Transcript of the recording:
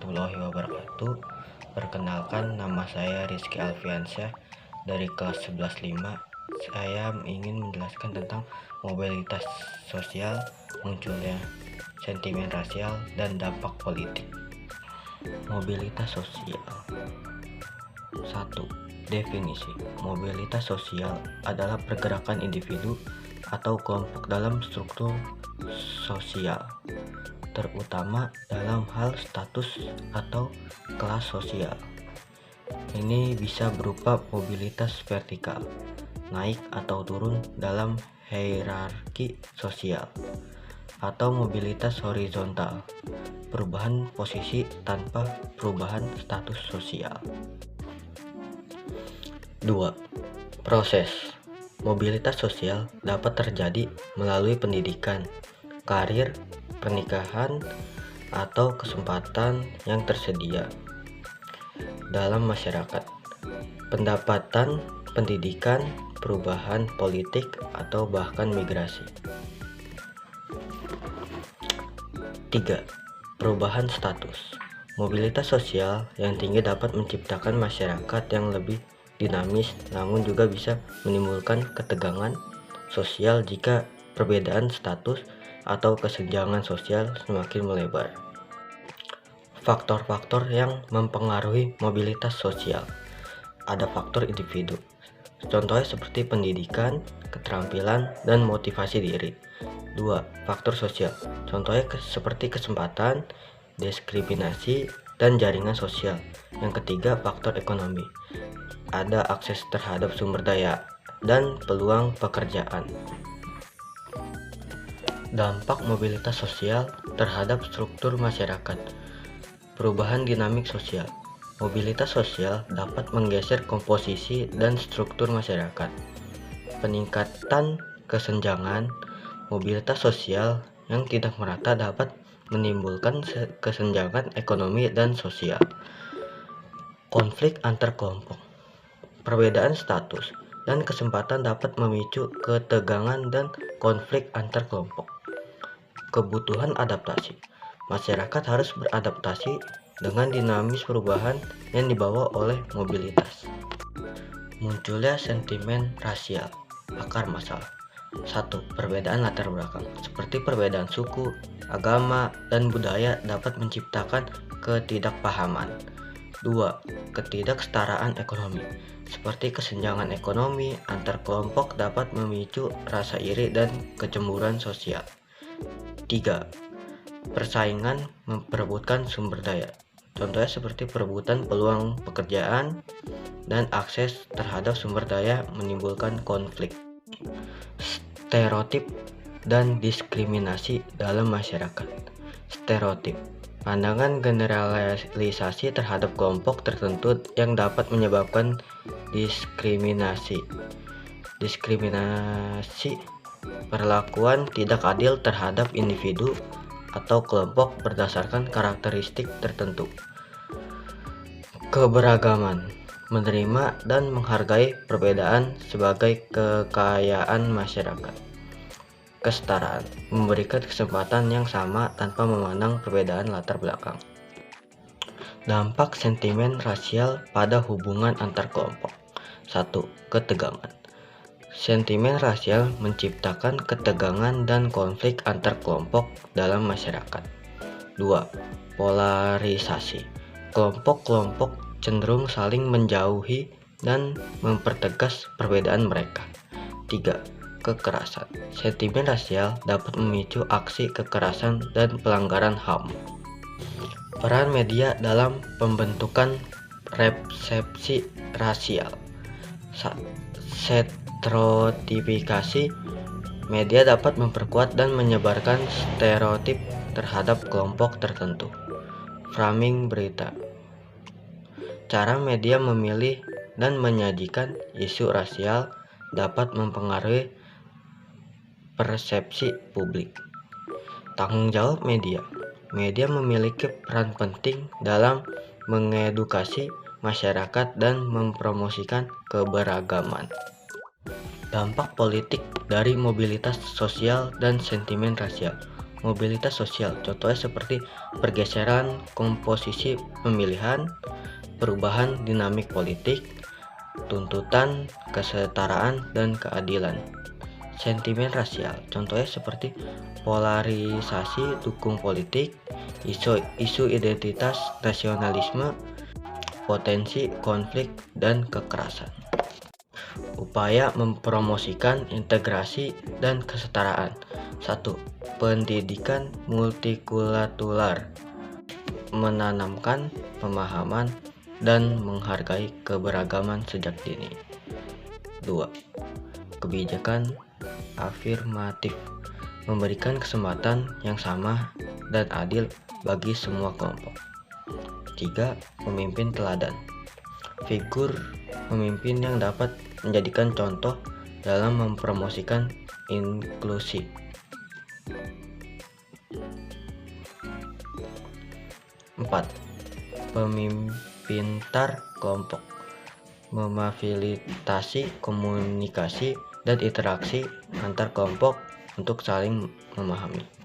warahmatullahi wabarakatuh. Perkenalkan, nama saya Rizky Alfiansyah dari kelas 11.5. Saya ingin menjelaskan tentang mobilitas sosial, munculnya sentimen rasial, dan dampak politik. Mobilitas sosial. 1. Definisi. Mobilitas sosial adalah pergerakan individu atau kelompok dalam struktur sosial, terutama dalam hal status atau kelas sosial. Ini bisa berupa mobilitas vertikal, naik atau turun dalam hierarki sosial, atau mobilitas horizontal, perubahan posisi tanpa perubahan status sosial. 2. Proses. Mobilitas sosial dapat terjadi melalui pendidikan, karir, pernikahan, atau kesempatan yang tersedia dalam masyarakat, pendapatan, pendidikan, perubahan politik, atau bahkan migrasi. 3. Perubahan status. Mobilitas sosial yang tinggi dapat menciptakan masyarakat yang lebih dinamis, namun juga bisa menimbulkan ketegangan sosial jika perbedaan status atau kesenjangan sosial semakin melebar. Faktor-faktor yang mempengaruhi mobilitas sosial. Ada faktor individu, contohnya seperti pendidikan, keterampilan, dan motivasi diri. 2. Faktor sosial, contohnya seperti kesempatan, diskriminasi, dan jaringan sosial. Yang ketiga, faktor ekonomi. Ada akses terhadap sumber daya dan peluang pekerjaan. Dampak mobilitas sosial terhadap struktur masyarakat. Perubahan dinamik sosial. Mobilitas sosial dapat menggeser komposisi dan struktur masyarakat. Peningkatan kesenjangan. Mobilitas sosial yang tidak merata dapat menimbulkan kesenjangan ekonomi dan sosial. Konflik antar kelompok. Perbedaan status dan kesempatan dapat memicu ketegangan dan konflik antar kelompok. Kebutuhan adaptasi. Masyarakat harus beradaptasi dengan dinamis perubahan yang dibawa oleh mobilitas. Munculnya sentimen rasial. Akar masalah. 1. Perbedaan latar belakang, seperti perbedaan suku, agama, dan budaya dapat menciptakan ketidakpahaman. 2. Ketidaksetaraan ekonomi, seperti kesenjangan ekonomi antar kelompok dapat memicu rasa iri dan kecemburuan sosial. 3. Persaingan memperebutkan sumber daya, contohnya seperti perebutan peluang pekerjaan dan akses terhadap sumber daya menimbulkan konflik. Stereotip dan diskriminasi dalam masyarakat. Stereotip, pandangan generalisasi terhadap kelompok tertentu yang dapat menyebabkan diskriminasi. Diskriminasi, perlakuan tidak adil terhadap individu atau kelompok berdasarkan karakteristik tertentu. Keberagaman, menerima dan menghargai perbedaan sebagai kekayaan masyarakat. Kesetaraan, memberikan kesempatan yang sama tanpa memandang perbedaan latar belakang. Dampak sentimen rasial pada hubungan antar kelompok. 1. Ketegangan. Sentimen rasial menciptakan ketegangan dan konflik antar kelompok dalam masyarakat. 2. Polarisasi. Kelompok-kelompok cenderung saling menjauhi dan mempertegas perbedaan mereka. 3. Kekerasan. Sentimen rasial dapat memicu aksi kekerasan dan pelanggaran HAM. Peran media dalam pembentukan persepsi rasial. Stereotifikasi. Media dapat memperkuat dan menyebarkan stereotip terhadap kelompok tertentu. Framing berita. Cara media memilih dan menyajikan isu rasial dapat mempengaruhi persepsi publik. Tanggung jawab media. Media memiliki peran penting dalam mengedukasi masyarakat dan mempromosikan keberagaman. Dampak politik dari mobilitas sosial dan sentimen rasial. mobilitas sosial, contohnya seperti pergeseran komposisi pemilihan, perubahan dinamik politik, tuntutan kesetaraan dan keadilan. Sentimen rasial, contohnya seperti polarisasi dukung politik, isu identitas nasionalisme, potensi konflik dan kekerasan. Upaya mempromosikan integrasi dan kesetaraan. 1. Pendidikan multikultural, menanamkan pemahaman dan menghargai keberagaman sejak dini. 2. Kebijakan afirmatif, memberikan kesempatan yang sama dan adil bagi semua kelompok. 3. Pemimpin teladan, figur pemimpin yang dapat menjadikan contoh dalam mempromosikan inklusi. 4. Pemimpin kelompok, memfasilitasi komunikasi dan interaksi antar kelompok untuk saling memahami.